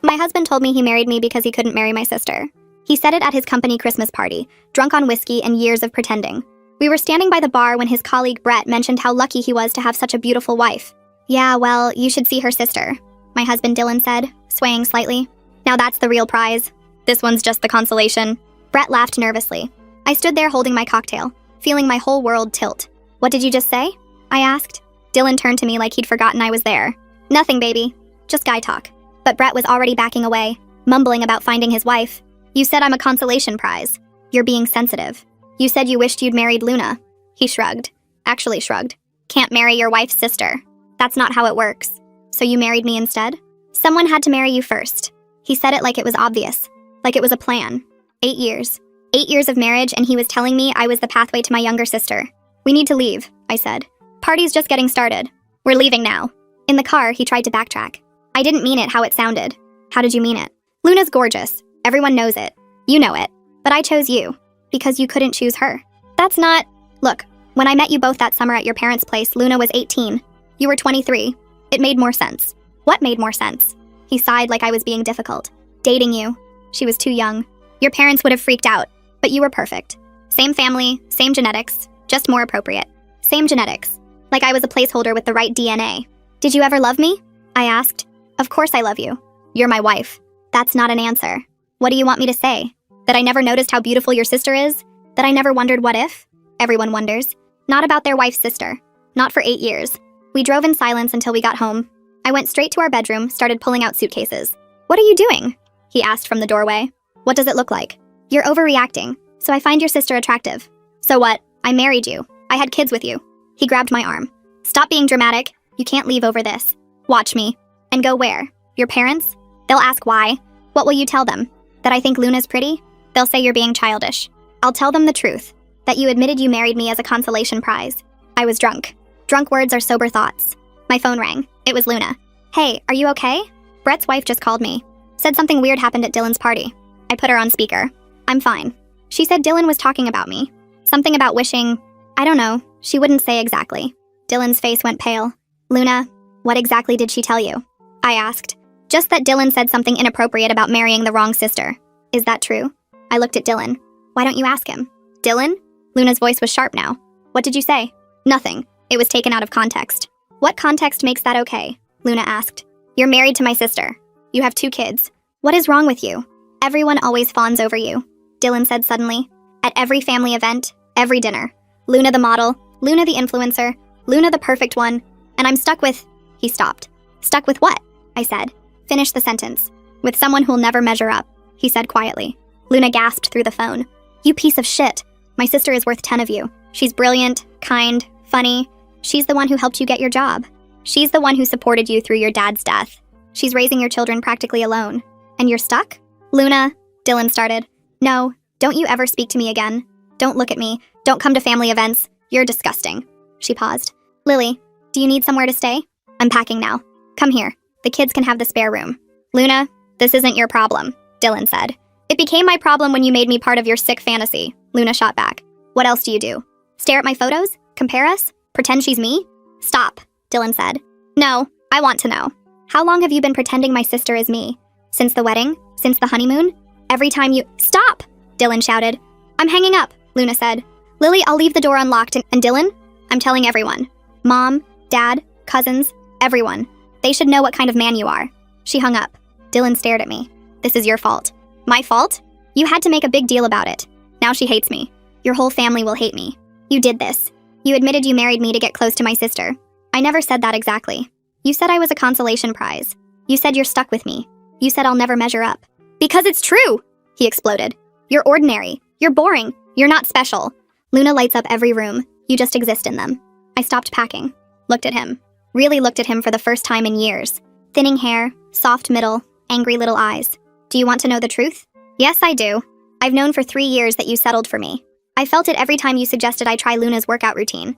My husband told me he married me because he couldn't marry my sister. He said it at his company Christmas party, drunk on whiskey and years of pretending. We were standing by the bar when his colleague Brett mentioned how lucky he was to have such a beautiful wife. Yeah, well, you should see her sister, my husband Dylan said, swaying slightly. Now that's the real prize. This one's just the consolation. Brett laughed nervously. I stood there holding my cocktail, feeling my whole world tilt. What did you just say? I asked. Dylan turned to me like he'd forgotten I was there. Nothing, baby. Just guy talk. But Brett was already backing away, mumbling about finding his wife. You said I'm a consolation prize. You're being sensitive. You said you wished you'd married Luna. He shrugged. Actually shrugged. Can't marry your wife's sister. That's not how it works. So you married me instead? Someone had to marry you first. He said it like it was obvious. Like it was a plan. 8 years. 8 years of marriage, and he was telling me I was the pathway to my younger sister. We need to leave, I said. Party's just getting started. We're leaving now. In the car, he tried to backtrack. I didn't mean it how it sounded. How did you mean it? Luna's gorgeous. Everyone knows it. You know it. But I chose you. Because you couldn't choose her. That's not... Look, when I met you both that summer at your parents' place, Luna was 18. You were 23. It made more sense. What made more sense? He sighed like I was being difficult. Dating you. She was too young. Your parents would have freaked out. But you were perfect. Same family, same genetics, just more appropriate. Same genetics. Like I was a placeholder with the right DNA. Did you ever love me? I asked. Of course I love you. You're my wife. That's not an answer. What do you want me to say? That I never noticed how beautiful your sister is? That I never wondered what if? Everyone wonders. Not about their wife's sister. Not for 8 years. We drove in silence until we got home. I went straight to our bedroom, started pulling out suitcases. What are you doing? He asked from the doorway. What does it look like? You're overreacting, so I find your sister attractive. So what? I married you. I had kids with you. He grabbed my arm. Stop being dramatic. You can't leave over this. Watch me. And go where? Your parents? They'll ask why. What will you tell them? That I think Luna's pretty? They'll say you're being childish. I'll tell them the truth. That you admitted you married me as a consolation prize. I was drunk. Drunk words are sober thoughts. My phone rang. It was Luna. Hey, are you okay? Brett's wife just called me. Said something weird happened at Dylan's party. I put her on speaker. I'm fine. She said Dylan was talking about me. Something about wishing... I don't know. She wouldn't say exactly. Dylan's face went pale. Luna, what exactly did she tell you? I asked. Just that Dylan said something inappropriate about marrying the wrong sister. Is that true? I looked at Dylan. Why don't you ask him? Dylan? Luna's voice was sharp now. What did you say? Nothing. It was taken out of context. What context makes that okay? Luna asked. You're married to my sister. You have 2 kids. What is wrong with you? Everyone always fawns over you, Dylan said suddenly. At every family event, every dinner. Luna the model, Luna the influencer, Luna the perfect one, and I'm stuck with... He stopped. Stuck with what? I said. Finish the sentence. With someone who'll never measure up, he said quietly. Luna gasped through the phone. You piece of shit. My sister is worth 10 of you. She's brilliant, kind, funny. She's the one who helped you get your job. She's the one who supported you through your dad's death. She's raising your children practically alone. And you're stuck? Luna, Dylan started. No, don't you ever speak to me again. Don't look at me. Don't come to family events. You're disgusting. She paused. Lily, do you need somewhere to stay? I'm packing now. Come here. The kids can have the spare room. Luna, this isn't your problem, Dylan said. It became my problem when you made me part of your sick fantasy, Luna shot back. What else do you do? Stare at my photos? Compare us? Pretend she's me? Stop, Dylan said. No, I want to know. How long have you been pretending my sister is me? Since the wedding? Since the honeymoon? Every time you... Stop! Dylan shouted. I'm hanging up, Luna said. Lily, I'll leave the door unlocked and Dylan? I'm telling everyone. Mom, Dad, cousins, everyone. They should know what kind of man you are. She hung up. Dylan stared at me. This is your fault. My fault? You had to make a big deal about it. Now she hates me. Your whole family will hate me. You did this. You admitted you married me to get close to my sister. I never said that exactly. You said I was a consolation prize. You said you're stuck with me. You said I'll never measure up. Because it's true! He exploded. You're ordinary. You're boring. You're not special. Luna lights up every room. You just exist in them. I stopped packing. Looked at him. Really looked at him for the first time in years. Thinning hair, soft middle, angry little eyes. Do you want to know the truth? Yes, I do. I've known for 3 years that you settled for me. I felt it every time you suggested I try Luna's workout routine.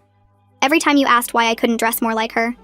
Every time you asked why I couldn't dress more like her.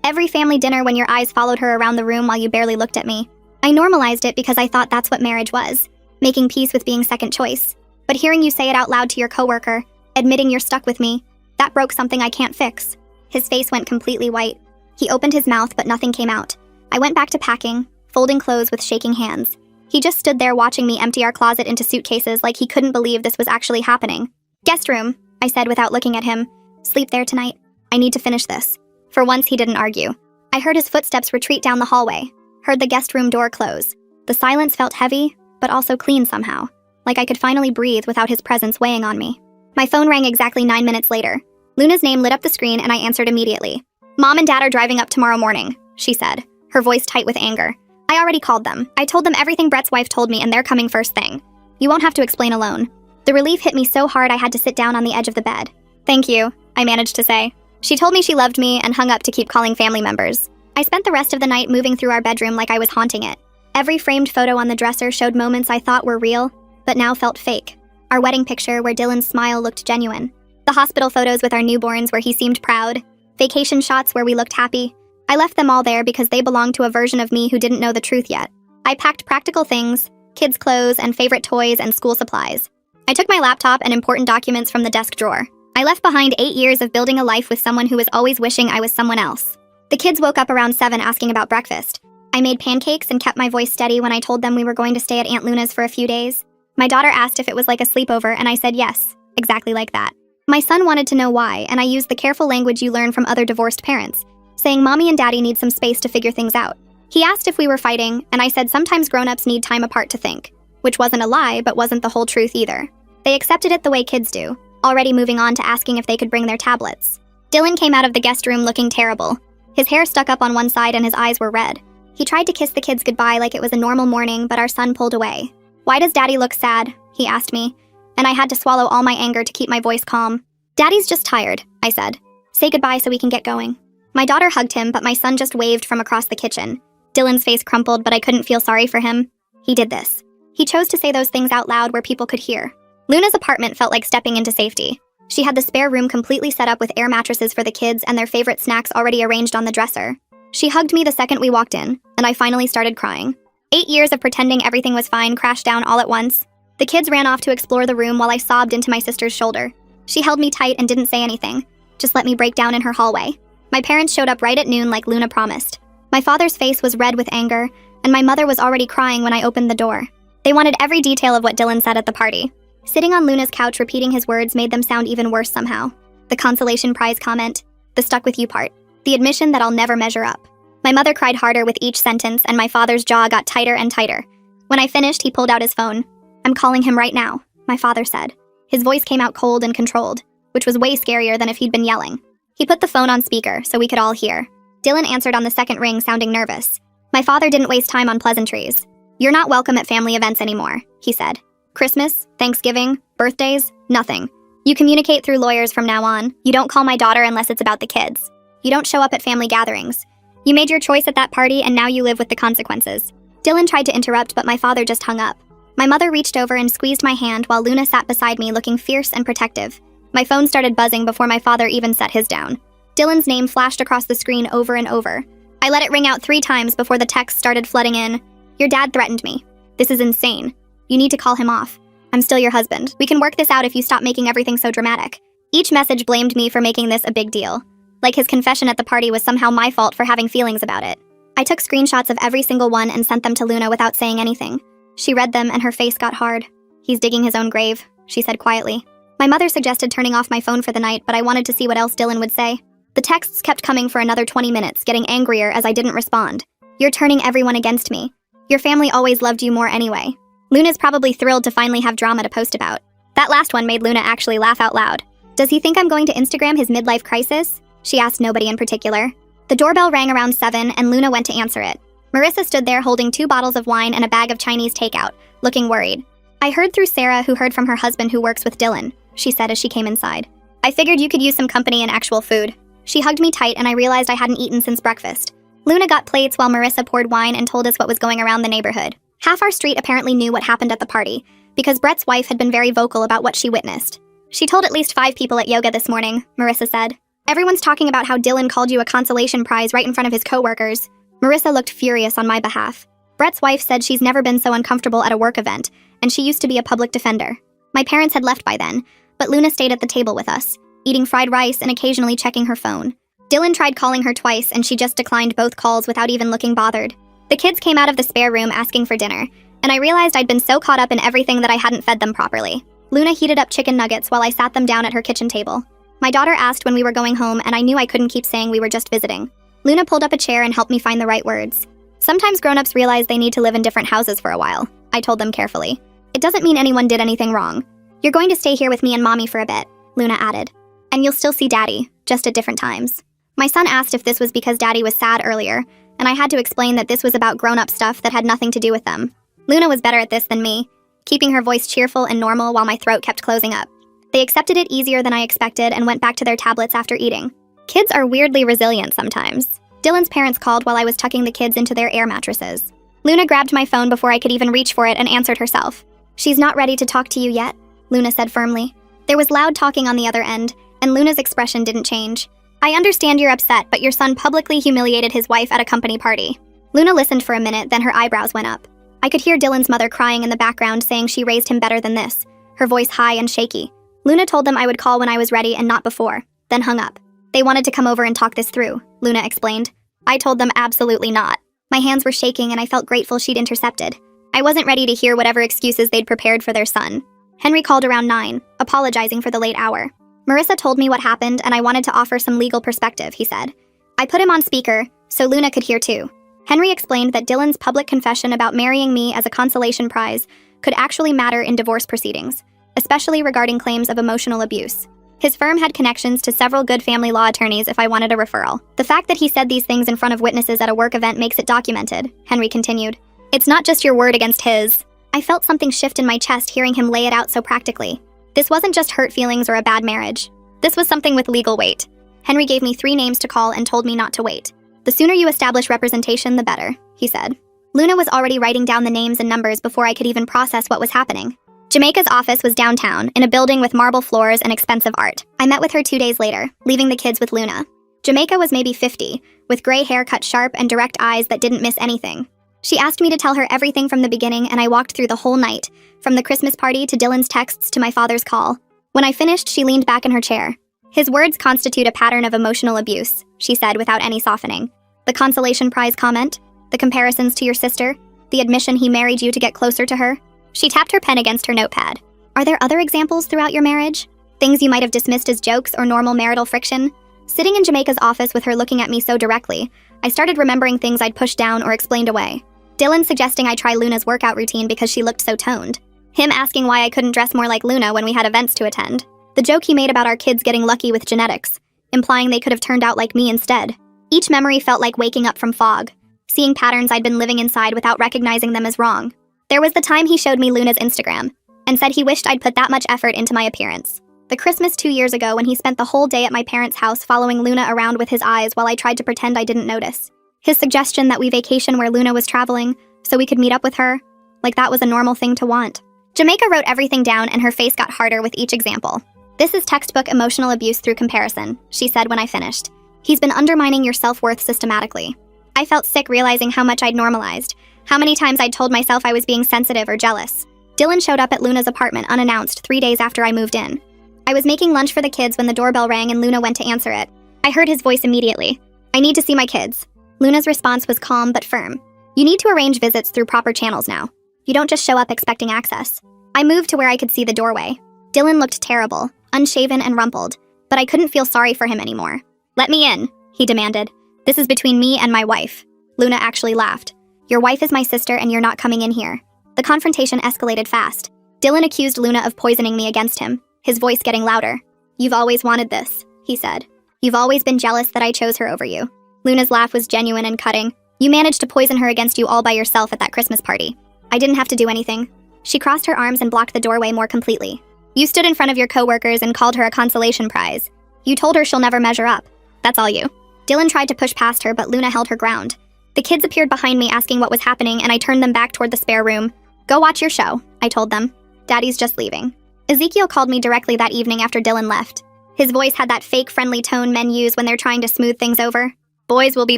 Every family dinner when your eyes followed her around the room while you barely looked at me. I normalized it because I thought that's what marriage was. Making peace with being second choice. But hearing you say it out loud to your coworker, admitting you're stuck with me, that broke something I can't fix. His face went completely white. He opened his mouth, but nothing came out. I went back to packing, folding clothes with shaking hands. He just stood there watching me empty our closet into suitcases like he couldn't believe this was actually happening. "Guest room," I said without looking at him. "Sleep there tonight. I need to finish this." For once, he didn't argue. I heard his footsteps retreat down the hallway, heard the guest room door close. The silence felt heavy, but also clean somehow, like I could finally breathe without his presence weighing on me. My phone rang exactly 9 minutes later. Luna's name lit up the screen and I answered immediately. "Mom and Dad are driving up tomorrow morning," she said, her voice tight with anger. "I already called them. I told them everything Brett's wife told me and they're coming first thing. You won't have to explain alone." The relief hit me so hard I had to sit down on the edge of the bed. "Thank you," I managed to say. She told me she loved me and hung up to keep calling family members. I spent the rest of the night moving through our bedroom like I was haunting it. Every framed photo on the dresser showed moments I thought were real, but now felt fake. Our wedding picture where Dylan's smile looked genuine. The hospital photos with our newborns where he seemed proud. Vacation shots where we looked happy. I left them all there because they belonged to a version of me who didn't know the truth yet. I packed practical things, kids' clothes and favorite toys and school supplies. I took my laptop and important documents from the desk drawer. I left behind 8 years of building a life with someone who was always wishing I was someone else. The kids woke up around 7 asking about breakfast. I made pancakes and kept my voice steady when I told them we were going to stay at Aunt Luna's for a few days. My daughter asked if it was like a sleepover, and I said yes, exactly like that. My son wanted to know why, and I used the careful language you learn from other divorced parents, saying Mommy and Daddy need some space to figure things out. He asked if we were fighting, and I said sometimes grown-ups need time apart to think, which wasn't a lie, but wasn't the whole truth either. They accepted it the way kids do, already moving on to asking if they could bring their tablets. Dylan came out of the guest room looking terrible. His hair stuck up on one side and his eyes were red. He tried to kiss the kids goodbye like it was a normal morning, but our son pulled away. "Why does Daddy look sad?" he asked me, and I had to swallow all my anger to keep my voice calm. "Daddy's just tired," I said. "Say goodbye so we can get going." My daughter hugged him, but my son just waved from across the kitchen. Dylan's face crumpled, but I couldn't feel sorry for him. He did this. He chose to say those things out loud where people could hear. Luna's apartment felt like stepping into safety. She had the spare room completely set up with air mattresses for the kids and their favorite snacks already arranged on the dresser. She hugged me the second we walked in, and I finally started crying. 8 years of pretending everything was fine crashed down all at once. The kids ran off to explore the room while I sobbed into my sister's shoulder. She held me tight and didn't say anything, just let me break down in her hallway. My parents showed up right at noon like Luna promised. My father's face was red with anger, and my mother was already crying when I opened the door. They wanted every detail of what Dylan said at the party. Sitting on Luna's couch repeating his words made them sound even worse somehow. The consolation prize comment, the stuck with you part, the admission that I'll never measure up. My mother cried harder with each sentence and my father's jaw got tighter and tighter. When I finished, he pulled out his phone. "I'm calling him right now," my father said. His voice came out cold and controlled, which was way scarier than if he'd been yelling. He put the phone on speaker so we could all hear. Dylan answered on the second ring, sounding nervous. My father didn't waste time on pleasantries. "You're not welcome at family events anymore," he said. "Christmas, Thanksgiving, birthdays, nothing. You communicate through lawyers from now on. You don't call my daughter unless it's about the kids. You don't show up at family gatherings. You made your choice at that party and now you live with the consequences." Dylan tried to interrupt, but my father just hung up. My mother reached over and squeezed my hand while Luna sat beside me looking fierce and protective. My phone started buzzing before my father even set his down. Dylan's name flashed across the screen over and over. I let it ring out 3 times before the text started flooding in. "Your dad threatened me. This is insane. You need to call him off. I'm still your husband. We can work this out if you stop making everything so dramatic." Each message blamed me for making this a big deal. Like his confession at the party was somehow my fault for having feelings about it. I took screenshots of every single one and sent them to Luna without saying anything. She read them and her face got hard. "He's digging his own grave," she said quietly. My mother suggested turning off my phone for the night, but I wanted to see what else Dylan would say. The texts kept coming for another 20 minutes, getting angrier as I didn't respond. "You're turning everyone against me. Your family always loved you more anyway." Luna's probably thrilled to finally have drama to post about. That last one made Luna actually laugh out loud. "Does he think I'm going to Instagram his midlife crisis?" She asked nobody in particular. The doorbell rang around 7 and Luna went to answer it. Marissa stood there holding 2 bottles of wine and a bag of Chinese takeout, looking worried. "I heard through Sarah, who heard from her husband who works with Dylan," she said as she came inside. "I figured you could use some company and actual food." She hugged me tight and I realized I hadn't eaten since breakfast. Luna got plates while Marissa poured wine and told us what was going around the neighborhood. Half our street apparently knew what happened at the party, because Brett's wife had been very vocal about what she witnessed. "She told at least 5 people at yoga this morning," Marissa said. "Everyone's talking about how Dylan called you a consolation prize right in front of his coworkers." Marissa looked furious on my behalf. Brett's wife said she's never been so uncomfortable at a work event, and she used to be a public defender. My parents had left by then, but Luna stayed at the table with us, eating fried rice and occasionally checking her phone. Dylan tried calling her twice, and she just declined both calls without even looking bothered. The kids came out of the spare room asking for dinner, and I realized I'd been so caught up in everything that I hadn't fed them properly. Luna heated up chicken nuggets while I sat them down at her kitchen table. My daughter asked when we were going home, and I knew I couldn't keep saying we were just visiting. Luna pulled up a chair and helped me find the right words. Sometimes grown-ups realize they need to live in different houses for a while, I told them carefully. It doesn't mean anyone did anything wrong. You're going to stay here with me and Mommy for a bit, Luna added. And you'll still see Daddy, just at different times. My son asked if this was because Daddy was sad earlier, and I had to explain that this was about grown-up stuff that had nothing to do with them. Luna was better at this than me, keeping her voice cheerful and normal while my throat kept closing up. They accepted it easier than I expected and went back to their tablets after eating. Kids are weirdly resilient sometimes. Dylan's parents called while I was tucking the kids into their air mattresses. Luna grabbed my phone before I could even reach for it and answered herself. She's not ready to talk to you yet, Luna said firmly. There was loud talking on the other end, and Luna's expression didn't change. I understand you're upset, but your son publicly humiliated his wife at a company party. Luna listened for a minute, then her eyebrows went up. I could hear Dylan's mother crying in the background, saying she raised him better than this, her voice high and shaky. Luna told them I would call when I was ready and not before, then hung up. They wanted to come over and talk this through, Luna explained. I told them absolutely not. My hands were shaking and I felt grateful she'd intercepted. I wasn't ready to hear whatever excuses they'd prepared for their son. Henry called around 9, apologizing for the late hour. Marissa told me what happened and I wanted to offer some legal perspective, he said. I put him on speaker, so Luna could hear too. Henry explained that Dylan's public confession about marrying me as a consolation prize could actually matter in divorce proceedings, especially regarding claims of emotional abuse. His firm had connections to several good family law attorneys if I wanted a referral. The fact that he said these things in front of witnesses at a work event makes it documented, Henry continued. It's not just your word against his. I felt something shift in my chest hearing him lay it out so practically. This wasn't just hurt feelings or a bad marriage. This was something with legal weight. Henry gave me 3 names to call and told me not to wait. The sooner you establish representation, the better, he said. Luna was already writing down the names and numbers before I could even process what was happening. Jamaica's office was downtown, in a building with marble floors and expensive art. I met with her 2 days later, leaving the kids with Luna. Jamaica was maybe 50, with gray hair cut sharp and direct eyes that didn't miss anything. She asked me to tell her everything from the beginning, and I walked through the whole night, from the Christmas party to Dylan's texts to my father's call. When I finished, she leaned back in her chair. His words constitute a pattern of emotional abuse, she said without any softening. The consolation prize comment, the comparisons to your sister, the admission he married you to get closer to her. She tapped her pen against her notepad. Are there other examples throughout your marriage? Things you might have dismissed as jokes or normal marital friction? Sitting in Jamaica's office with her looking at me so directly, I started remembering things I'd pushed down or explained away. Dylan suggesting I try Luna's workout routine because she looked so toned. Him asking why I couldn't dress more like Luna when we had events to attend. The joke he made about our kids getting lucky with genetics, implying they could have turned out like me instead. Each memory felt like waking up from fog, seeing patterns I'd been living inside without recognizing them as wrong. There was the time he showed me Luna's Instagram, and said he wished I'd put that much effort into my appearance. The Christmas 2 years ago when he spent the whole day at my parents' house following Luna around with his eyes while I tried to pretend I didn't notice. His suggestion that we vacation where Luna was traveling, so we could meet up with her, like that was a normal thing to want. Jamaica wrote everything down and her face got harder with each example. This is textbook emotional abuse through comparison, she said when I finished. He's been undermining your self-worth systematically. I felt sick realizing how much I'd normalized, how many times I'd told myself I was being sensitive or jealous. Dylan showed up at Luna's apartment unannounced 3 days after I moved in. I was making lunch for the kids when the doorbell rang and Luna went to answer it. I heard his voice immediately. I need to see my kids. Luna's response was calm but firm. You need to arrange visits through proper channels now. You don't just show up expecting access. I moved to where I could see the doorway. Dylan looked terrible, unshaven and rumpled, but I couldn't feel sorry for him anymore. Let me in, he demanded. This is between me and my wife. Luna actually laughed. Your wife is my sister and you're not coming in here. The confrontation escalated fast. Dylan accused Luna of poisoning me against him, his voice getting louder. You've always wanted this, he said. You've always been jealous that I chose her over you. Luna's laugh was genuine and cutting. You managed to poison her against you all by yourself at that Christmas party. I didn't have to do anything. She crossed her arms and blocked the doorway more completely. You stood in front of your coworkers and called her a consolation prize. You told her she'll never measure up. That's all you. Dylan tried to push past her, but Luna held her ground. The kids appeared behind me asking what was happening, and I turned them back toward the spare room. Go watch your show, I told them. Daddy's just leaving. Ezekiel called me directly that evening after Dylan left. His voice had that fake friendly tone men use when they're trying to smooth things over. Boys will be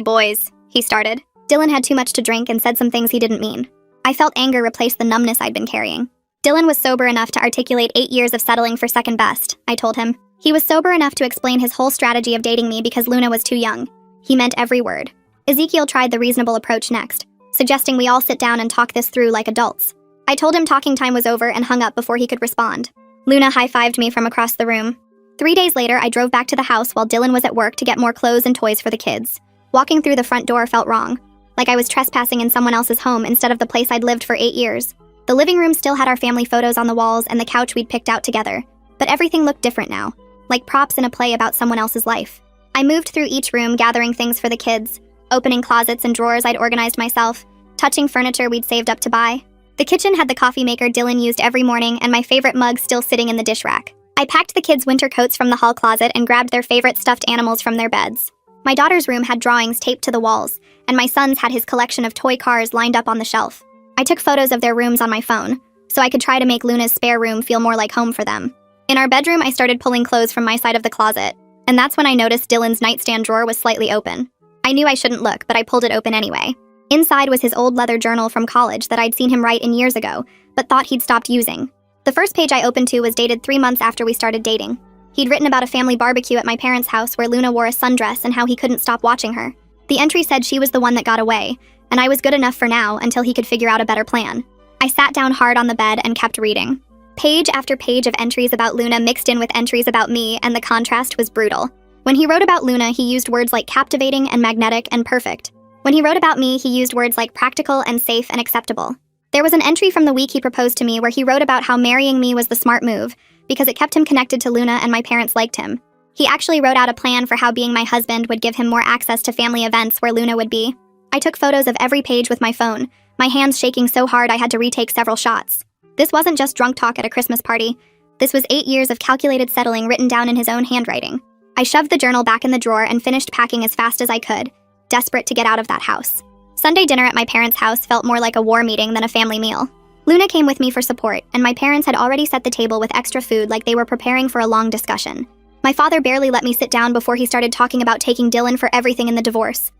boys, he started. Dylan had too much to drink and said some things he didn't mean. I felt anger replace the numbness I'd been carrying. Dylan was sober enough to articulate 8 years of settling for second best, I told him. He was sober enough to explain his whole strategy of dating me because Luna was too young. He meant every word. Ezekiel tried the reasonable approach next. suggesting we all sit down and talk this through like adults. I told him talking time was over and hung up before he could respond. Luna high-fived me from across the room. 3 days later, I drove back to the house while Dylan was at work to get more clothes and toys for the kids. Walking through the front door felt wrong, like I was trespassing in someone else's home instead of the place I'd lived for 8 years. The living room still had our family photos on the walls and the couch we'd picked out together, but everything looked different now, like props in a play about someone else's life. I moved through each room gathering things for the kids, opening closets and drawers I'd organized myself, touching furniture we'd saved up to buy. The kitchen had the coffee maker Dylan used every morning and my favorite mug still sitting in the dish rack. I packed the kids' winter coats from the hall closet and grabbed their favorite stuffed animals from their beds. My daughter's room had drawings taped to the walls, and my son's had his collection of toy cars lined up on the shelf. I took photos of their rooms on my phone, so I could try to make Luna's spare room feel more like home for them. In our bedroom, I started pulling clothes from my side of the closet, and that's when I noticed Dylan's nightstand drawer was slightly open. I knew I shouldn't look, but I pulled it open anyway. Inside was his old leather journal from college that I'd seen him write in years ago, but thought he'd stopped using. The first page I opened to was dated 3 months after we started dating. He'd written about a family barbecue at my parents' house where Luna wore a sundress and how he couldn't stop watching her. The entry said she was the one that got away, and I was good enough for now until he could figure out a better plan. I sat down hard on the bed and kept reading. Page after page of entries about Luna mixed in with entries about me, and the contrast was brutal. When he wrote about Luna, he used words like captivating and magnetic and perfect. When he wrote about me, he used words like practical and safe and acceptable. There was an entry from the week he proposed to me where he wrote about how marrying me was the smart move, because it kept him connected to Luna and my parents liked him. He actually wrote out a plan for how being my husband would give him more access to family events where Luna would be. I took photos of every page with my phone, my hands shaking so hard I had to retake several shots. This wasn't just drunk talk at a Christmas party. This was 8 years of calculated settling written down in his own handwriting. I shoved the journal back in the drawer and finished packing as fast as I could, desperate to get out of that house. Sunday dinner at my parents' house felt more like a war meeting than a family meal. Luna came with me for support, and my parents had already set the table with extra food like they were preparing for a long discussion. My father barely let me sit down before he started talking about taking Dylan for everything in the divorce.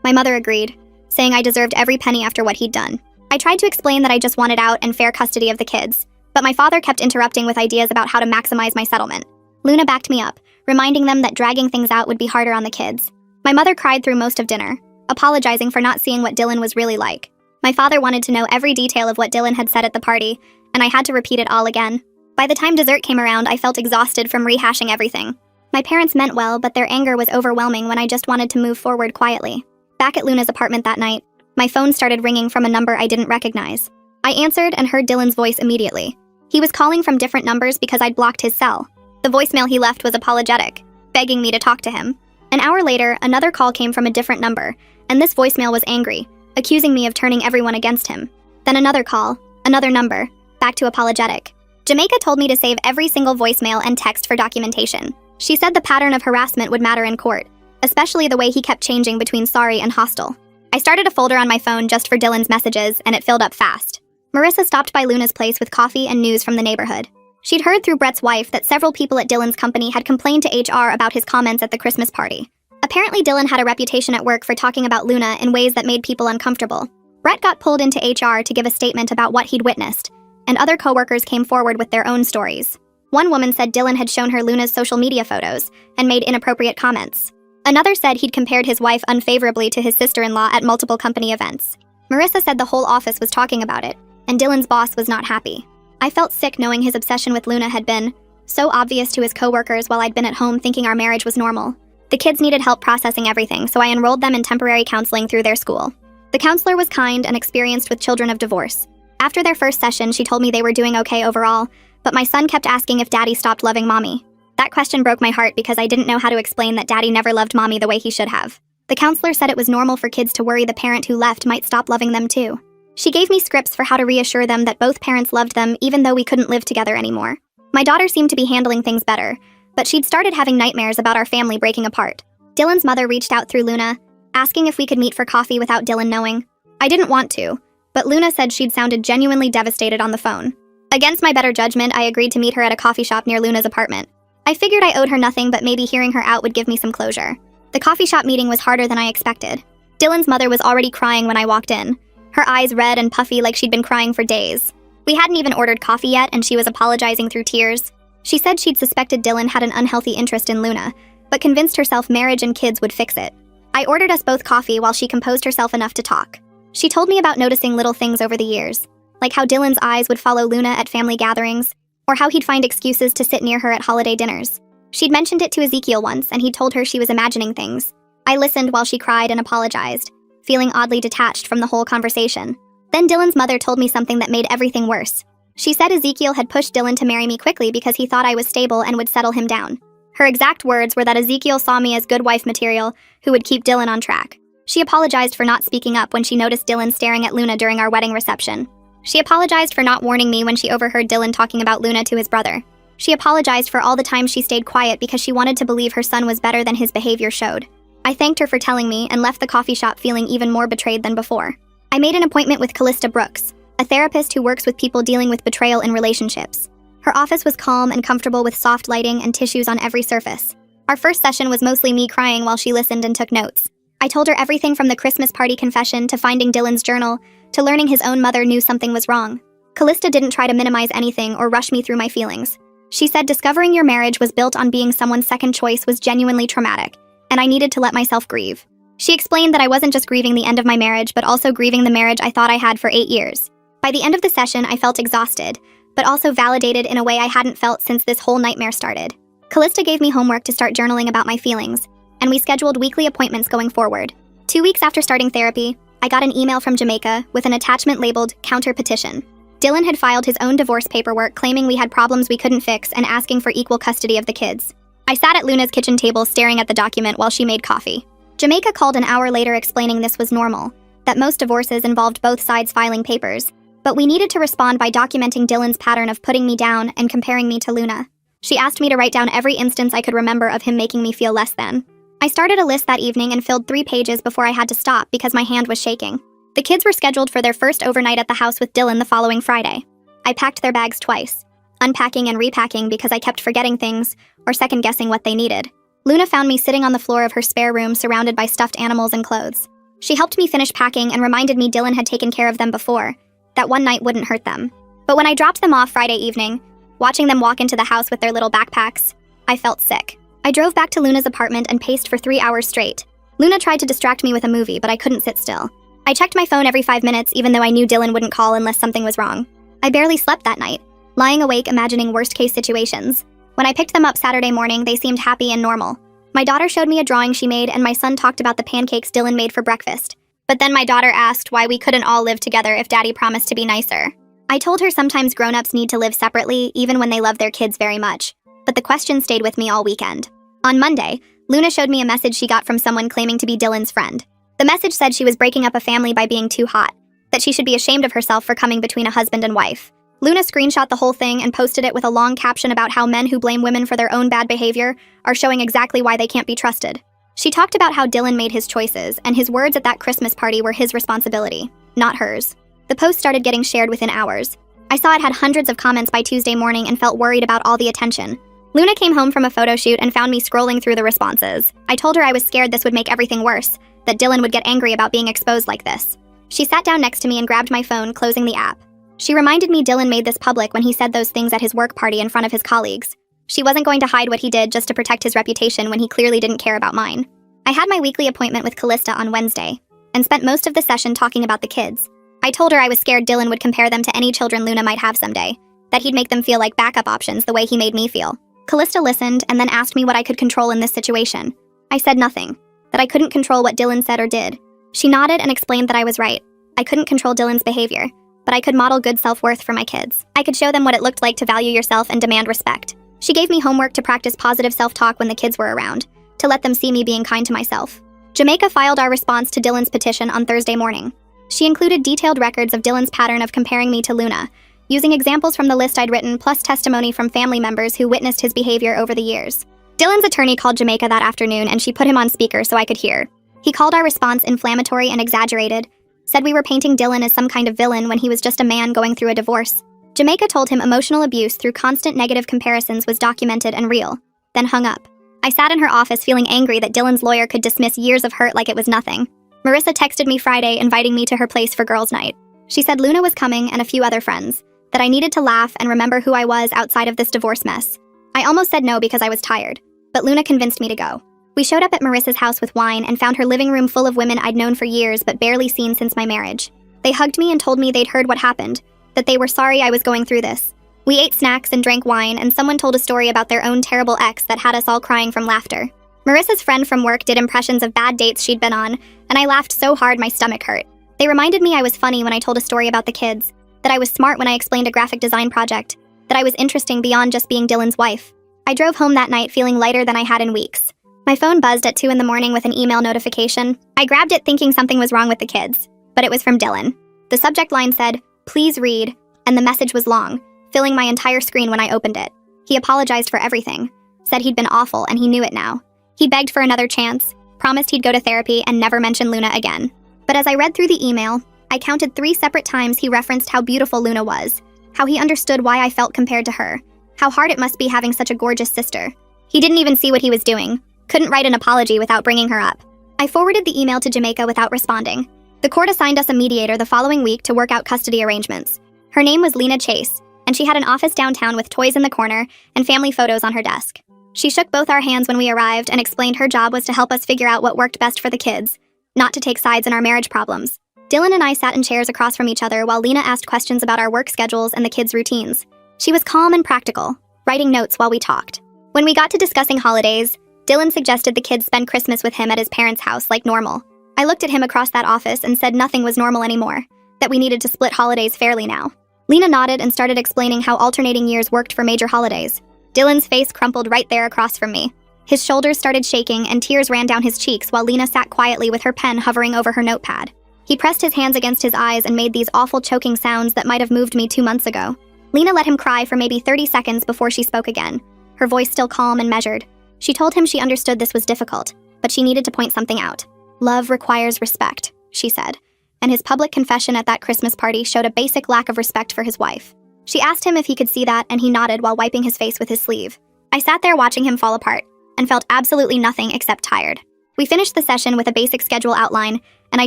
My mother agreed, saying I deserved every penny after what he'd done. I tried to explain that I just wanted out and fair custody of the kids, but my father kept interrupting with ideas about how to maximize my settlement. Luna backed me up, reminding them that dragging things out would be harder on the kids. My mother cried through most of dinner, apologizing for not seeing what Dylan was really like. My father wanted to know every detail of what Dylan had said at the party, and I had to repeat it all again. By the time dessert came around, I felt exhausted from rehashing everything. My parents meant well, but their anger was overwhelming when I just wanted to move forward quietly. Back at Luna's apartment that night, my phone started ringing from a number I didn't recognize. I answered and heard Dylan's voice immediately. He was calling from different numbers because I'd blocked his cell. The voicemail he left was apologetic, begging me to talk to him. An hour later, another call came from a different number, and this voicemail was angry, accusing me of turning everyone against him. Then another call, another number, back to apologetic. Jamaica told me to save every single voicemail and text for documentation. She said the pattern of harassment would matter in court, especially the way he kept changing between sorry and hostile. I started a folder on my phone just for Dylan's messages, and it filled up fast. Marissa stopped by Luna's place with coffee and news from the neighborhood. She'd heard through Brett's wife that several people at Dylan's company had complained to HR about his comments at the Christmas party. Apparently, Dylan had a reputation at work for talking about Luna in ways that made people uncomfortable. Brett got pulled into HR to give a statement about what he'd witnessed, and other coworkers came forward with their own stories. One woman said Dylan had shown her Luna's social media photos and made inappropriate comments. Another said he'd compared his wife unfavorably to his sister-in-law at multiple company events. Marissa said the whole office was talking about it, and Dylan's boss was not happy. I felt sick knowing his obsession with Luna had been so obvious to his coworkers while I'd been at home thinking our marriage was normal. The kids needed help processing everything, so I enrolled them in temporary counseling through their school. The counselor was kind and experienced with children of divorce. After their first session, she told me they were doing okay overall, but my son kept asking if Daddy stopped loving Mommy. That question broke my heart because I didn't know how to explain that Daddy never loved Mommy the way he should have. The counselor said it was normal for kids to worry the parent who left might stop loving them too. She gave me scripts for how to reassure them that both parents loved them even though we couldn't live together anymore. My daughter seemed to be handling things better, but she'd started having nightmares about our family breaking apart. Dylan's mother reached out through Luna, asking if we could meet for coffee without Dylan knowing. I didn't want to, but Luna said she'd sounded genuinely devastated on the phone. Against my better judgment, I agreed to meet her at a coffee shop near Luna's apartment. I figured I owed her nothing, but maybe hearing her out would give me some closure. The coffee shop meeting was harder than I expected. Dylan's mother was already crying when I walked in, her eyes red and puffy like she'd been crying for days. We hadn't even ordered coffee yet, and she was apologizing through tears. She said she'd suspected Dylan had an unhealthy interest in Luna, but convinced herself marriage and kids would fix it. I ordered us both coffee while she composed herself enough to talk. She told me about noticing little things over the years, like how Dylan's eyes would follow Luna at family gatherings, or how he'd find excuses to sit near her at holiday dinners. She'd mentioned it to Ezekiel once, and he'd told her she was imagining things. I listened while she cried and apologized, feeling oddly detached from the whole conversation. Then Dylan's mother told me something that made everything worse. She said Ezekiel had pushed Dylan to marry me quickly because he thought I was stable and would settle him down. Her exact words were that Ezekiel saw me as good wife material who would keep Dylan on track. She apologized for not speaking up when she noticed Dylan staring at Luna during our wedding reception. She apologized for not warning me when she overheard Dylan talking about Luna to his brother. She apologized for all the time she stayed quiet because she wanted to believe her son was better than his behavior showed. I thanked her for telling me and left the coffee shop feeling even more betrayed than before. I made an appointment with Callista Brooks, a therapist who works with people dealing with betrayal in relationships. Her office was calm and comfortable with soft lighting and tissues on every surface. Our first session was mostly me crying while she listened and took notes. I told her everything from the Christmas party confession to finding Dylan's journal to learning his own mother knew something was wrong. Callista didn't try to minimize anything or rush me through my feelings. She said discovering your marriage was built on being someone's second choice was genuinely traumatic, and I needed to let myself grieve. She explained that I wasn't just grieving the end of my marriage, but also grieving the marriage I thought I had for 8 years. By the end of the session, I felt exhausted, but also validated in a way I hadn't felt since this whole nightmare started. Callista gave me homework to start journaling about my feelings, and we scheduled weekly appointments going forward. 2 weeks after starting therapy, I got an email from Jamaica with an attachment labeled Counter Petition. Dylan had filed his own divorce paperwork claiming we had problems we couldn't fix and asking for equal custody of the kids. I sat at Luna's kitchen table staring at the document while she made coffee. Jamaica called an hour later explaining this was normal, that most divorces involved both sides filing papers, but we needed to respond by documenting Dylan's pattern of putting me down and comparing me to Luna. She asked me to write down every instance I could remember of him making me feel less than. I started a list that evening and filled 3 pages before I had to stop because my hand was shaking. The kids were scheduled for their first overnight at the house with Dylan the following Friday. I packed their bags twice, unpacking and repacking because I kept forgetting things or second-guessing what they needed. Luna found me sitting on the floor of her spare room surrounded by stuffed animals and clothes. She helped me finish packing and reminded me Dylan had taken care of them before, that one night wouldn't hurt them. But when I dropped them off Friday evening, watching them walk into the house with their little backpacks, I felt sick. I drove back to Luna's apartment and paced for 3 hours straight. Luna tried to distract me with a movie, but I couldn't sit still. I checked my phone every 5 minutes even though I knew Dylan wouldn't call unless something was wrong. I barely slept that night, lying awake imagining worst-case situations. When I picked them up Saturday morning, they seemed happy and normal. My daughter showed me a drawing she made and my son talked about the pancakes Dylan made for breakfast. But then my daughter asked why we couldn't all live together if Daddy promised to be nicer. I told her sometimes grown-ups need to live separately even when they love their kids very much. But the question stayed with me all weekend. On Monday, Luna showed me a message she got from someone claiming to be Dylan's friend. The message said she was breaking up a family by being too hot, that she should be ashamed of herself for coming between a husband and wife. Luna screenshot the whole thing and posted it with a long caption about how men who blame women for their own bad behavior are showing exactly why they can't be trusted. She talked about how Dylan made his choices, and his words at that Christmas party were his responsibility, not hers. The post started getting shared within hours. I saw it had hundreds of comments by Tuesday morning and felt worried about all the attention. Luna came home from a photo shoot and found me scrolling through the responses. I told her I was scared this would make everything worse, that Dylan would get angry about being exposed like this. She sat down next to me and grabbed my phone, closing the app. She reminded me Dylan made this public when he said those things at his work party in front of his colleagues. She wasn't going to hide what he did just to protect his reputation when he clearly didn't care about mine. I had my weekly appointment with Callista on Wednesday, and spent most of the session talking about the kids. I told her I was scared Dylan would compare them to any children Luna might have someday, that he'd make them feel like backup options the way he made me feel. Callista listened and then asked me what I could control in this situation. I said nothing, that I couldn't control what Dylan said or did. She nodded and explained that I was right. I couldn't control Dylan's behavior, but I could model good self-worth for my kids. I could show them what it looked like to value yourself and demand respect. She gave me homework to practice positive self-talk when the kids were around, to let them see me being kind to myself. Jamaica filed our response to Dylan's petition on Thursday morning. She included detailed records of Dylan's pattern of comparing me to Luna, using examples from the list I'd written plus testimony from family members who witnessed his behavior over the years. Dylan's attorney called Jamaica that afternoon and she put him on speaker so I could hear. He called our response inflammatory and exaggerated, said we were painting Dylan as some kind of villain when he was just a man going through a divorce. Jamaica told him emotional abuse through constant negative comparisons was documented and real, then hung up. I sat in her office feeling angry that Dylan's lawyer could dismiss years of hurt like it was nothing. Marissa texted me Friday inviting me to her place for girls' night. She said Luna was coming and a few other friends, that I needed to laugh and remember who I was outside of this divorce mess. I almost said no because I was tired, but Luna convinced me to go. We showed up at Marissa's house with wine and found her living room full of women I'd known for years but barely seen since my marriage. They hugged me and told me they'd heard what happened, that they were sorry I was going through this. We ate snacks and drank wine, and someone told a story about their own terrible ex that had us all crying from laughter. Marissa's friend from work did impressions of bad dates she'd been on, and I laughed so hard my stomach hurt. They reminded me I was funny when I told a story about the kids, that I was smart when I explained a graphic design project, that I was interesting beyond just being Dylan's wife. I drove home that night feeling lighter than I had in weeks. My phone buzzed at 2 in the morning with an email notification. I grabbed it thinking something was wrong with the kids, but it was from Dylan. The subject line said, "Please read," and the message was long, filling my entire screen when I opened it. He apologized for everything, said he'd been awful and he knew it now. He begged for another chance, promised he'd go to therapy and never mention Luna again. But as I read through the email, I counted 3 separate times he referenced how beautiful Luna was, how he understood why I felt compared to her, how hard it must be having such a gorgeous sister. He didn't even see what he was doing, couldn't write an apology without bringing her up. I forwarded the email to Jamaica without responding. The court assigned us a mediator the following week to work out custody arrangements. Her name was Lena Chase, and she had an office downtown with toys in the corner and family photos on her desk. She shook both our hands when we arrived and explained her job was to help us figure out what worked best for the kids, not to take sides in our marriage problems. Dylan and I sat in chairs across from each other while Lena asked questions about our work schedules and the kids' routines. She was calm and practical, writing notes while we talked. When we got to discussing holidays, Dylan suggested the kids spend Christmas with him at his parents' house like normal. I looked at him across that office and said nothing was normal anymore, that we needed to split holidays fairly now. Lena nodded and started explaining how alternating years worked for major holidays. Dylan's face crumpled right there across from me. His shoulders started shaking and tears ran down his cheeks while Lena sat quietly with her pen hovering over her notepad. He pressed his hands against his eyes and made these awful choking sounds that might have moved me 2 months ago. Lena let him cry for maybe 30 seconds before she spoke again, her voice still calm and measured. She told him she understood this was difficult, but she needed to point something out. "Love requires respect," she said, and his public confession at that Christmas party showed a basic lack of respect for his wife. She asked him if he could see that, and he nodded while wiping his face with his sleeve. I sat there watching him fall apart, and felt absolutely nothing except tired. We finished the session with a basic schedule outline, and I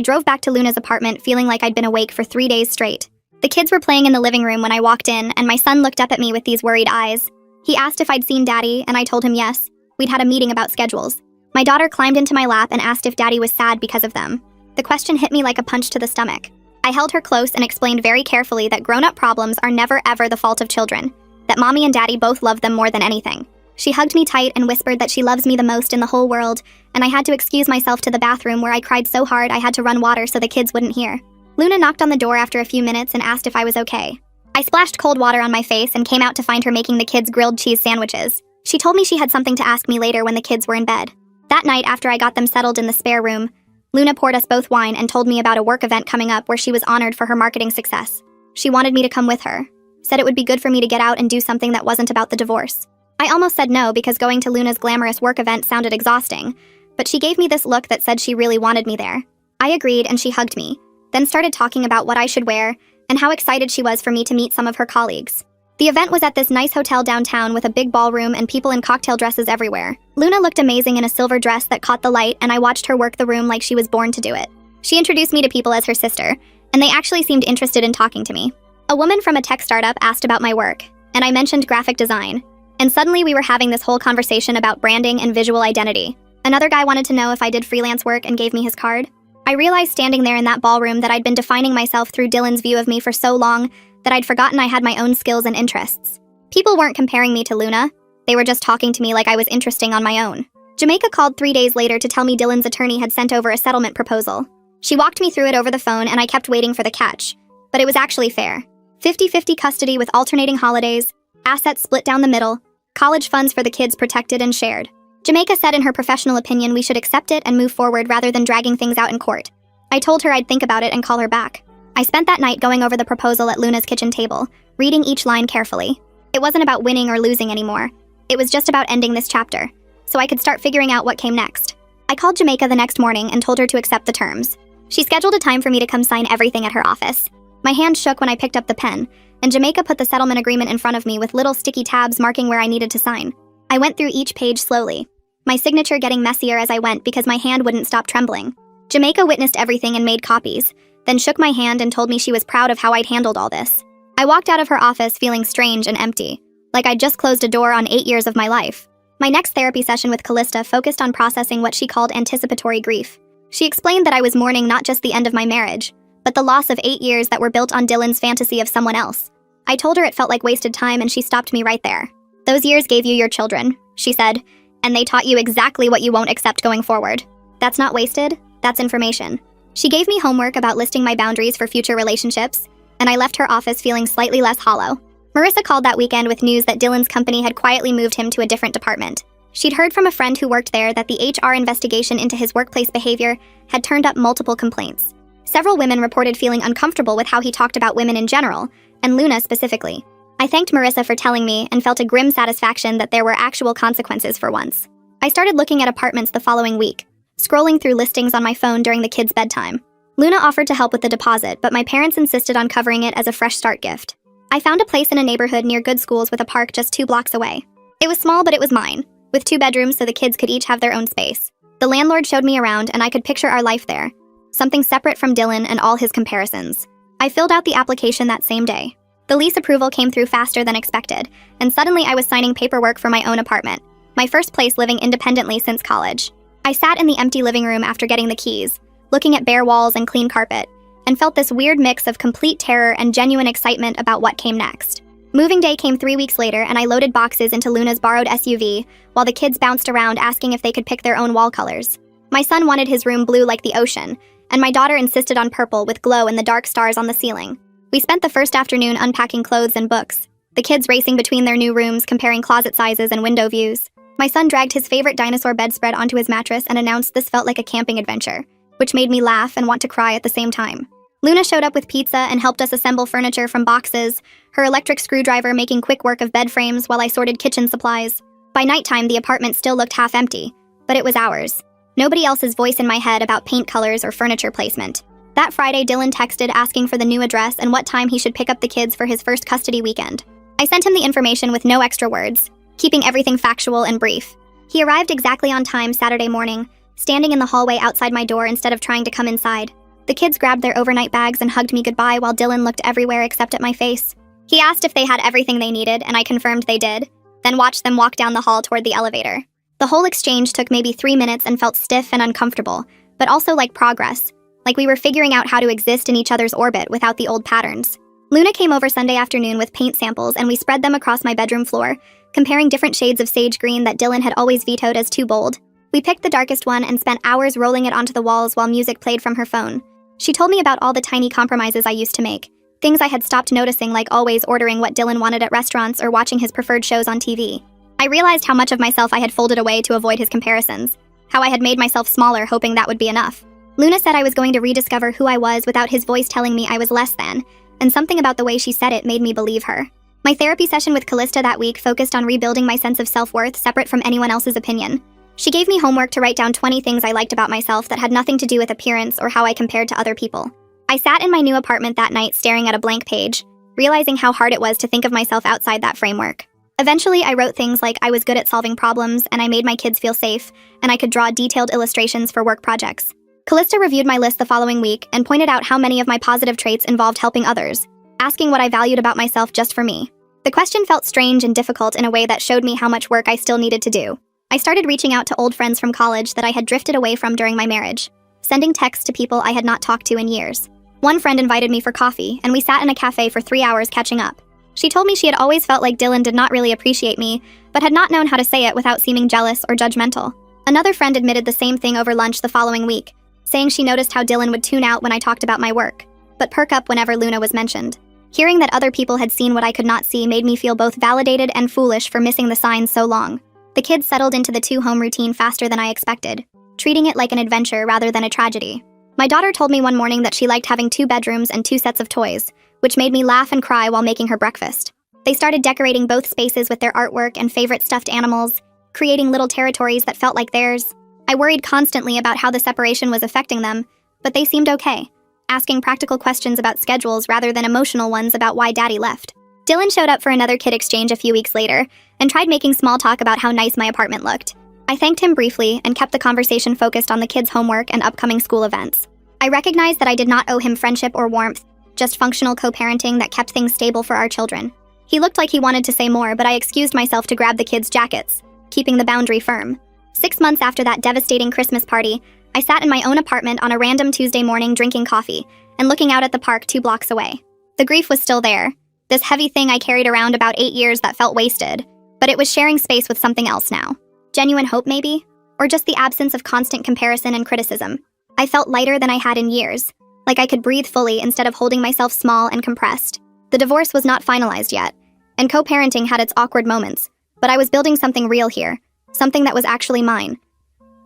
drove back to Luna's apartment feeling like I'd been awake for 3 days straight. The kids were playing in the living room when I walked in, and my son looked up at me with these worried eyes. He asked if I'd seen Daddy, and I told him yes. We'd had a meeting about schedules. My daughter climbed into my lap and asked if Daddy was sad because of them. The question hit me like a punch to the stomach. I held her close and explained very carefully that grown-up problems are never ever the fault of children, that Mommy and Daddy both love them more than anything. She hugged me tight and whispered that she loves me the most in the whole world, and I had to excuse myself to the bathroom where I cried so hard I had to run water so the kids wouldn't hear. Luna knocked on the door after a few minutes and asked if I was okay. I splashed cold water on my face and came out to find her making the kids grilled cheese sandwiches. She told me she had something to ask me later when the kids were in bed. That night, after I got them settled in the spare room, Luna poured us both wine and told me about a work event coming up where she was honored for her marketing success. She wanted me to come with her, said it would be good for me to get out and do something that wasn't about the divorce. I almost said no because going to Luna's glamorous work event sounded exhausting, but she gave me this look that said she really wanted me there. I agreed and she hugged me, then started talking about what I should wear and how excited she was for me to meet some of her colleagues. The event was at this nice hotel downtown with a big ballroom and people in cocktail dresses everywhere. Luna looked amazing in a silver dress that caught the light, and I watched her work the room like she was born to do it. She introduced me to people as her sister, and they actually seemed interested in talking to me. A woman from a tech startup asked about my work, and I mentioned graphic design. And suddenly we were having this whole conversation about branding and visual identity. Another guy wanted to know if I did freelance work and gave me his card. I realized standing there in that ballroom that I'd been defining myself through Dylan's view of me for so long that I'd forgotten I had my own skills and interests. People weren't comparing me to Luna. They were just talking to me like I was interesting on my own. Jamaica called 3 days later to tell me Dylan's attorney had sent over a settlement proposal. She walked me through it over the phone and I kept waiting for the catch. But it was actually fair. 50-50 custody with alternating holidays, assets split down the middle, college funds for the kids protected and shared. Jamaica said in her professional opinion we should accept it and move forward rather than dragging things out in court. I told her I'd think about it and call her back. I spent that night going over the proposal at Luna's kitchen table, reading each line carefully. It wasn't about winning or losing anymore. It was just about ending this chapter, so I could start figuring out what came next. I called Jamaica the next morning and told her to accept the terms. She scheduled a time for me to come sign everything at her office. My hand shook when I picked up the pen, and Jamaica put the settlement agreement in front of me with little sticky tabs marking where I needed to sign. I went through each page slowly, my signature getting messier as I went because my hand wouldn't stop trembling. Jamaica witnessed everything and made copies, then shook my hand and told me she was proud of how I'd handled all this. I walked out of her office feeling strange and empty, like I'd just closed a door on 8 years of my life. My next therapy session with Callista focused on processing what she called anticipatory grief. She explained that I was mourning not just the end of my marriage, but the loss of 8 years that were built on Dylan's fantasy of someone else. I told her it felt like wasted time and she stopped me right there. "Those years gave you your children," she said, "and they taught you exactly what you won't accept going forward. That's not wasted, that's information." She gave me homework about listing my boundaries for future relationships, and I left her office feeling slightly less hollow. Marissa called that weekend with news that Dylan's company had quietly moved him to a different department. She'd heard from a friend who worked there that the HR investigation into his workplace behavior had turned up multiple complaints. Several women reported feeling uncomfortable with how he talked about women in general, and Luna specifically. I thanked Marissa for telling me and felt a grim satisfaction that there were actual consequences for once. I started looking at apartments the following week, scrolling through listings on my phone during the kids' bedtime. Luna offered to help with the deposit, but my parents insisted on covering it as a fresh start gift. I found a place in a neighborhood near good schools with a park just 2 blocks away. It was small, but it was mine, with 2 bedrooms so the kids could each have their own space. The landlord showed me around and I could picture our life there, something separate from Dylan and all his comparisons. I filled out the application that same day. The lease approval came through faster than expected, and suddenly I was signing paperwork for my own apartment, my first place living independently since college. I sat in the empty living room after getting the keys, looking at bare walls and clean carpet, and felt this weird mix of complete terror and genuine excitement about what came next. Moving day came 3 weeks later, and I loaded boxes into Luna's borrowed SUV, while the kids bounced around asking if they could pick their own wall colors. My son wanted his room blue like the ocean, and my daughter insisted on purple with glow and the dark stars on the ceiling. We spent the first afternoon unpacking clothes and books, the kids racing between their new rooms, comparing closet sizes and window views. My son dragged his favorite dinosaur bedspread onto his mattress and announced this felt like a camping adventure, which made me laugh and want to cry at the same time. Luna showed up with pizza and helped us assemble furniture from boxes, her electric screwdriver making quick work of bed frames while I sorted kitchen supplies. By nighttime, the apartment still looked half empty, but it was ours. Nobody else's voice in my head about paint colors or furniture placement. That Friday, Dylan texted asking for the new address and what time he should pick up the kids for his first custody weekend. I sent him the information with no extra words, keeping everything factual and brief. He arrived exactly on time Saturday morning, standing in the hallway outside my door instead of trying to come inside. The kids grabbed their overnight bags and hugged me goodbye while Dylan looked everywhere except at my face. He asked if they had everything they needed, and I confirmed they did, then watched them walk down the hall toward the elevator. The whole exchange took maybe 3 minutes and felt stiff and uncomfortable, but also like progress, like we were figuring out how to exist in each other's orbit without the old patterns. Luna came over Sunday afternoon with paint samples and we spread them across my bedroom floor, comparing different shades of sage green that Dylan had always vetoed as too bold. We picked the darkest one and spent hours rolling it onto the walls while music played from her phone. She told me about all the tiny compromises I used to make, things I had stopped noticing, like always ordering what Dylan wanted at restaurants or watching his preferred shows on TV. I realized how much of myself I had folded away to avoid his comparisons, how I had made myself smaller hoping that would be enough. Luna said I was going to rediscover who I was without his voice telling me I was less than, and something about the way she said it made me believe her. My therapy session with Callista that week focused on rebuilding my sense of self-worth separate from anyone else's opinion. She gave me homework to write down 20 things I liked about myself that had nothing to do with appearance or how I compared to other people. I sat in my new apartment that night staring at a blank page, realizing how hard it was to think of myself outside that framework. Eventually, I wrote things like I was good at solving problems and I made my kids feel safe, and I could draw detailed illustrations for work projects. Callista reviewed my list the following week and pointed out how many of my positive traits involved helping others, asking what I valued about myself just for me. The question felt strange and difficult in a way that showed me how much work I still needed to do. I started reaching out to old friends from college that I had drifted away from during my marriage, sending texts to people I had not talked to in years. One friend invited me for coffee, and we sat in a cafe for 3 hours catching up. She told me she had always felt like Dylan did not really appreciate me, but had not known how to say it without seeming jealous or judgmental. Another friend admitted the same thing over lunch the following week, saying she noticed how Dylan would tune out when I talked about my work, but perk up whenever Luna was mentioned. Hearing that other people had seen what I could not see made me feel both validated and foolish for missing the signs so long. The kids settled into the 2-home routine faster than I expected, treating it like an adventure rather than a tragedy. My daughter told me one morning that she liked having 2 bedrooms and 2 sets of toys, which made me laugh and cry while making her breakfast. They started decorating both spaces with their artwork and favorite stuffed animals, creating little territories that felt like theirs. I worried constantly about how the separation was affecting them, but they seemed okay, asking practical questions about schedules rather than emotional ones about why Daddy left. Dylan showed up for another kid exchange a few weeks later and tried making small talk about how nice my apartment looked. I thanked him briefly and kept the conversation focused on the kids' homework and upcoming school events. I recognized that I did not owe him friendship or warmth, just functional co-parenting that kept things stable for our children. He looked like he wanted to say more, but I excused myself to grab the kids' jackets, keeping the boundary firm. 6 months after that devastating Christmas party, I sat in my own apartment on a random Tuesday morning drinking coffee and looking out at the park 2 blocks away. The grief was still there, this heavy thing I carried around about 8 years that felt wasted, but it was sharing space with something else now. Genuine hope, maybe? Or just the absence of constant comparison and criticism. I felt lighter than I had in years, like I could breathe fully instead of holding myself small and compressed. The divorce was not finalized yet, and co-parenting had its awkward moments, but I was building something real here, something that was actually mine.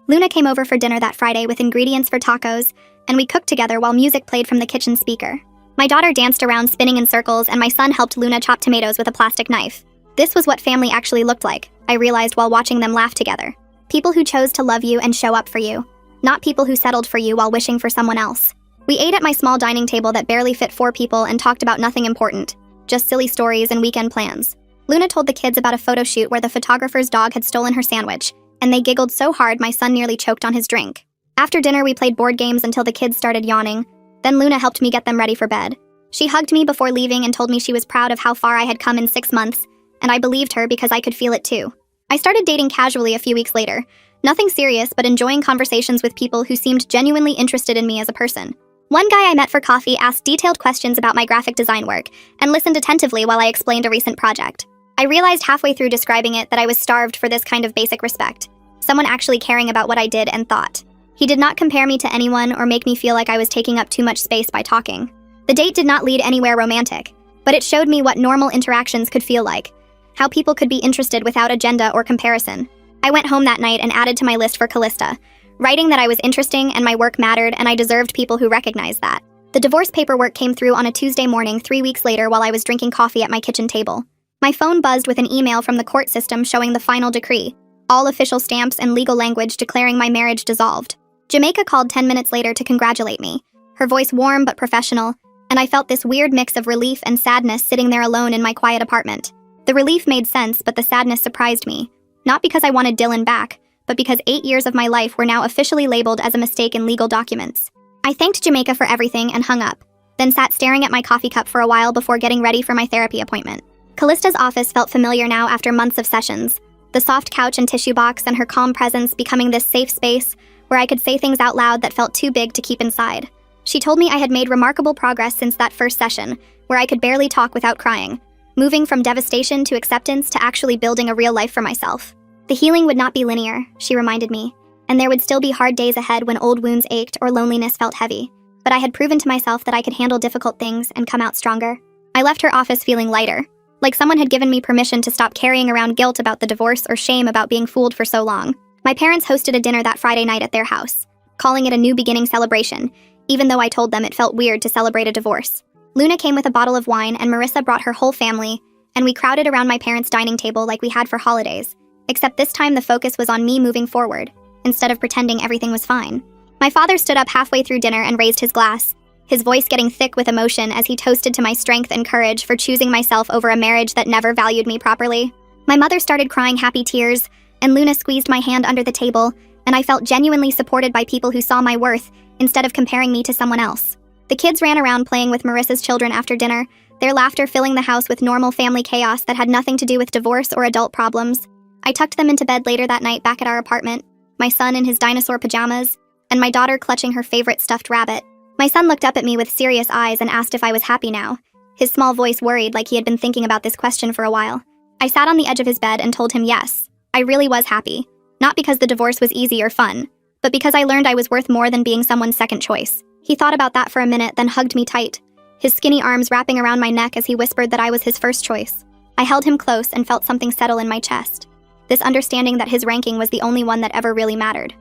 Luna came over for dinner that Friday with ingredients for tacos, and we cooked together while music played from the kitchen speaker. My daughter danced around spinning in circles, and my son helped Luna chop tomatoes with a plastic knife. This was what family actually looked like, I realized while watching them laugh together. People who chose to love you and show up for you, not people who settled for you while wishing for someone else. We ate at my small dining table that barely fit 4 people and talked about nothing important, just silly stories and weekend plans. Luna told the kids about a photo shoot where the photographer's dog had stolen her sandwich, and they giggled so hard my son nearly choked on his drink. After dinner, we played board games until the kids started yawning. Then Luna helped me get them ready for bed. She hugged me before leaving and told me she was proud of how far I had come in 6 months, and I believed her because I could feel it too. I started dating casually a few weeks later. Nothing serious, but enjoying conversations with people who seemed genuinely interested in me as a person. One guy I met for coffee asked detailed questions about my graphic design work and listened attentively while I explained a recent project. I realized halfway through describing it that I was starved for this kind of basic respect, someone actually caring about what I did and thought. He did not compare me to anyone or make me feel like I was taking up too much space by talking. The date did not lead anywhere romantic, but it showed me what normal interactions could feel like, how people could be interested without agenda or comparison. I went home that night and added to my list for Callista, writing that I was interesting and my work mattered and I deserved people who recognized that. The divorce paperwork came through on a Tuesday morning 3 weeks later while I was drinking coffee at my kitchen table. My phone buzzed with an email from the court system showing the final decree, all official stamps and legal language declaring my marriage dissolved. Jamaica called 10 minutes later to congratulate me, her voice warm but professional, and I felt this weird mix of relief and sadness sitting there alone in my quiet apartment. The relief made sense, but the sadness surprised me, not because I wanted Dylan back, but because 8 years of my life were now officially labeled as a mistake in legal documents. I thanked Jamaica for everything and hung up, then sat staring at my coffee cup for a while before getting ready for my therapy appointment. Callista's office felt familiar now after months of sessions, the soft couch and tissue box and her calm presence becoming this safe space where I could say things out loud that felt too big to keep inside. She told me I had made remarkable progress since that first session, where I could barely talk without crying, moving from devastation to acceptance to actually building a real life for myself. The healing would not be linear, she reminded me, and there would still be hard days ahead when old wounds ached or loneliness felt heavy. But I had proven to myself that I could handle difficult things and come out stronger. I left her office feeling lighter, like someone had given me permission to stop carrying around guilt about the divorce or shame about being fooled for so long. My parents hosted a dinner that Friday night at their house, calling it a new beginning celebration, even though I told them it felt weird to celebrate a divorce. Luna came with a bottle of wine and Marissa brought her whole family, and we crowded around my parents' dining table like we had for holidays, except this time the focus was on me moving forward, instead of pretending everything was fine. My father stood up halfway through dinner and raised his glass, his voice getting thick with emotion as he toasted to my strength and courage for choosing myself over a marriage that never valued me properly. My mother started crying happy tears, and Luna squeezed my hand under the table, and I felt genuinely supported by people who saw my worth instead of comparing me to someone else. The kids ran around playing with Marissa's children after dinner, their laughter filling the house with normal family chaos that had nothing to do with divorce or adult problems. I tucked them into bed later that night back at our apartment, my son in his dinosaur pajamas, and my daughter clutching her favorite stuffed rabbit. My son looked up at me with serious eyes and asked if I was happy now, his small voice worried like he had been thinking about this question for a while. I sat on the edge of his bed and told him yes, I really was happy, not because the divorce was easy or fun, but because I learned I was worth more than being someone's second choice. He thought about that for a minute, then hugged me tight, his skinny arms wrapping around my neck as he whispered that I was his first choice. I held him close and felt something settle in my chest, this understanding that his ranking was the only one that ever really mattered.